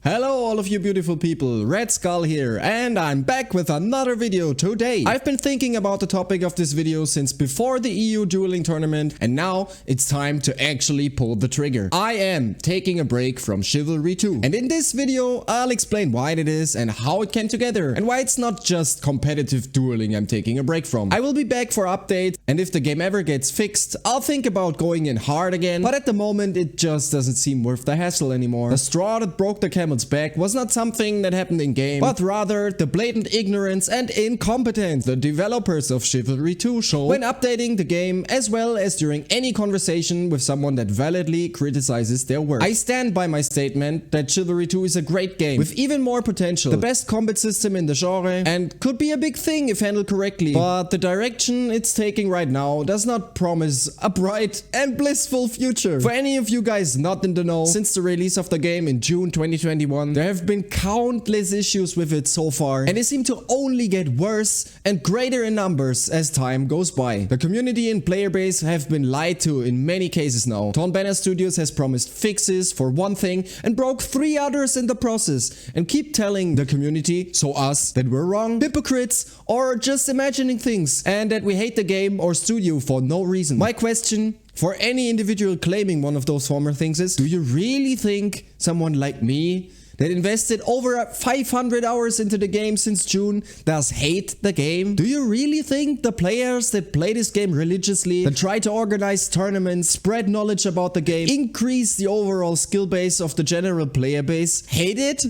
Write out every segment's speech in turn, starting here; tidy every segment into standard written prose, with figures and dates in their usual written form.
Hello all of you beautiful people, Red Skull here, and I'm back with another video today. I've been thinking about the topic of this video since before the EU dueling tournament, and now it's time to actually pull the trigger. I am taking a break from Chivalry 2, and in this video I'll explain why it is and how it came together, and why it's not just competitive dueling I'm taking a break from. I will be back for updates, and if the game ever gets fixed, I'll think about going in hard again, but at the moment it just doesn't seem worth the hassle anymore. The straw that broke the camel's back was not something that happened in game, but rather the blatant ignorance and incompetence the developers of Chivalry 2 show when updating the game, as well as during any conversation with someone that validly criticizes their work. I stand by my statement that Chivalry 2 is a great game with even more potential, the best combat system in the genre, and could be a big thing if handled correctly, but the direction it's taking right now does not promise a bright and blissful future. For any of you guys not in the know, since the release of the game in June 2021, there have been countless issues with it so far, and they seem to only get worse and greater in numbers as time goes by. The community and player base have been lied to in many cases now. Banner Studios has promised fixes for one thing and broke 3 others in the process, and keep telling the community, so us, that we're wrong, hypocrites, or just imagining things, and that we hate the game or studio for no reason. My question for any individual claiming one of those former things is, do you really think someone like me that invested over 500 hours into the game since June does hate the game? Do you really think the players that play this game religiously, that try to organize tournaments, spread knowledge about the game, increase the overall skill base of the general player base, hate it?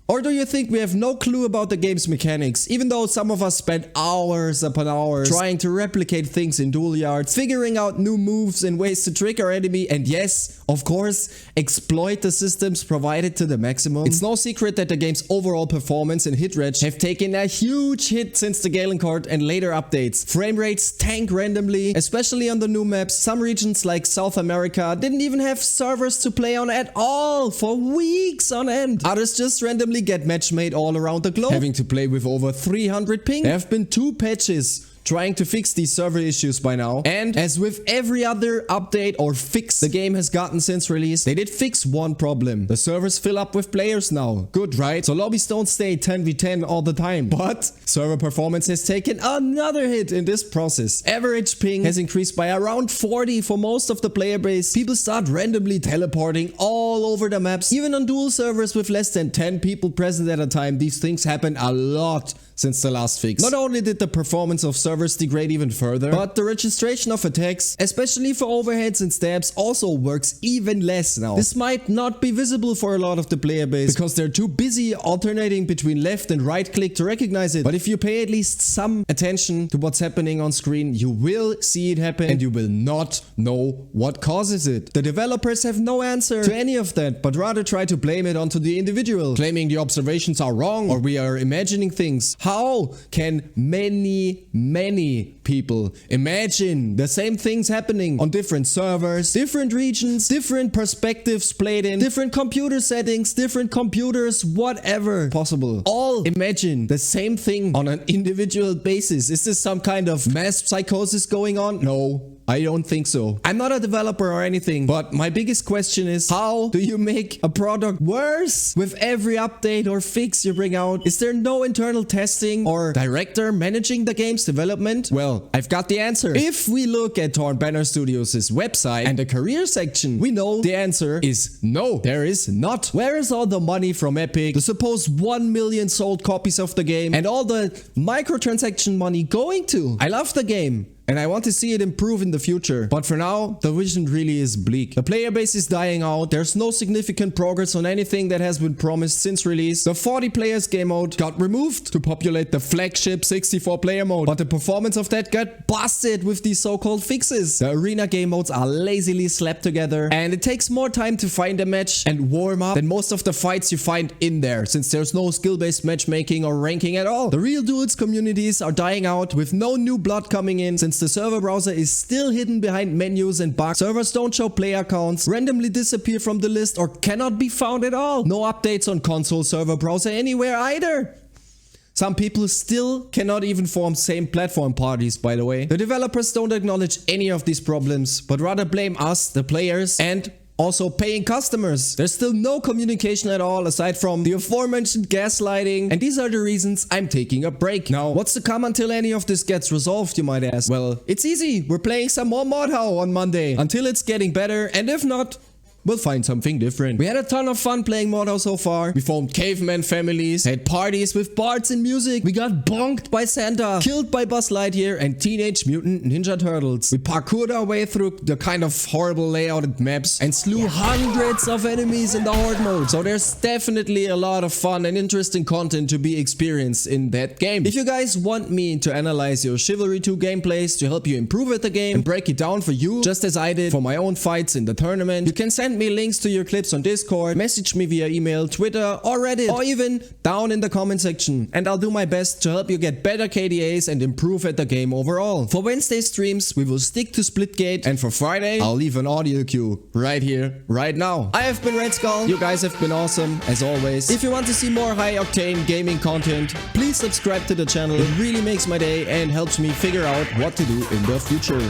Or do you think we have no clue about the game's mechanics, even though some of us spent hours upon hours trying to replicate things in duel yards, figuring out new moves and ways to trick our enemy, and yes, of course, exploit the systems provided to the maximum? It's no secret that the game's overall performance and hit rate have taken a huge hit since the Galen Court and later updates. Frame rates tank randomly, especially on the new maps. Some regions like South America didn't even have servers to play on at all for weeks on end. Others just randomly get match made all around the globe, having to play with over 300 ping. There have been 2 patches trying to fix these server issues by now, and as with every other update or fix the game has gotten since release, they did fix one problem. The servers fill up with players now. Good, right? So lobbies don't stay 10v10 all the time, but server performance has taken another hit in this process. Average ping has increased by around 40 for most of the player base. People start randomly teleporting all over the maps. Even on dual servers with less than 10 people present at a time, these things happen a lot since the last fix. Not only did the performance of servers degrade even further, but the registration of attacks, especially for overheads and stabs, also works even less now. This might not be visible for a lot of the player base because they're too busy alternating between left and right click to recognize it, but if you pay at least some attention to what's happening on screen, you will see it happen and you will not know what causes it. The developers have no answer to any of that, but rather try to blame it onto the individual, claiming the observations are wrong or we are imagining things. How can many people imagine the same things happening on different servers, different regions, different perspectives played in, different computer settings, different computers, whatever possible? All imagine the same thing on an individual basis. Is this some kind of mass psychosis going on? No, I don't think so. I'm not a developer or anything, but my biggest question is, how do you make a product worse with every update or fix you bring out? Is there no internal testing or director managing the game's development? Well, I've got the answer. If we look at Banner Studios' website and the career section, we know the answer is no, there is not. Where is all the money from Epic, the supposed 1 million sold copies of the game, and all the microtransaction money going to? I love the game, and I want to see it improve in the future, but for now, the vision really is bleak. The player base is dying out, there's no significant progress on anything that has been promised since release. The 40 players game mode got removed to populate the flagship 64 player mode, but the performance of that got busted with these so-called fixes. The arena game modes are lazily slapped together, and it takes more time to find a match and warm up than most of the fights you find in there, since there's no skill-based matchmaking or ranking at all. The real duels communities are dying out with no new blood coming in, since the server browser is still hidden behind menus and bugs. Servers don't show player counts, randomly disappear from the list, or cannot be found at all. No updates on console server browser anywhere either. Some people still cannot even form same platform parties, by the way. The developers don't acknowledge any of these problems, but rather blame us, the players, and Also paying customers. There's still no communication at all aside from the aforementioned gaslighting, and these are the reasons I'm taking a break. Now, what's to come until any of this gets resolved, you might ask? Well, it's easy. We're playing some more Mordhau on Monday until it's getting better, and if not, we'll find something different. We had a ton of fun playing Mordhau so far. We formed caveman families, had parties with bards and music. We got bonked by Santa, killed by Buzz Lightyear and Teenage Mutant Ninja Turtles. We parkoured our way through the kind of horrible layouted maps and slew hundreds of enemies in the horde mode. So there's definitely a lot of fun and interesting content to be experienced in that game. If you guys want me to analyze your Chivalry 2 gameplays to help you improve at the game and break it down for you, just as I did for my own fights in the tournament, you can send me links to your clips on Discord, message me via email, Twitter or Reddit, or even down in the comment section, and I'll do my best to help you get better KDAs and improve at the game overall. For Wednesday streams, we will stick to Splitgate, and for Friday, I'll leave an audio cue right here, right now. I have been Red Skull, you guys have been awesome, as always. If you want to see more high-octane gaming content, please subscribe to the channel. It really makes my day and helps me figure out what to do in the future.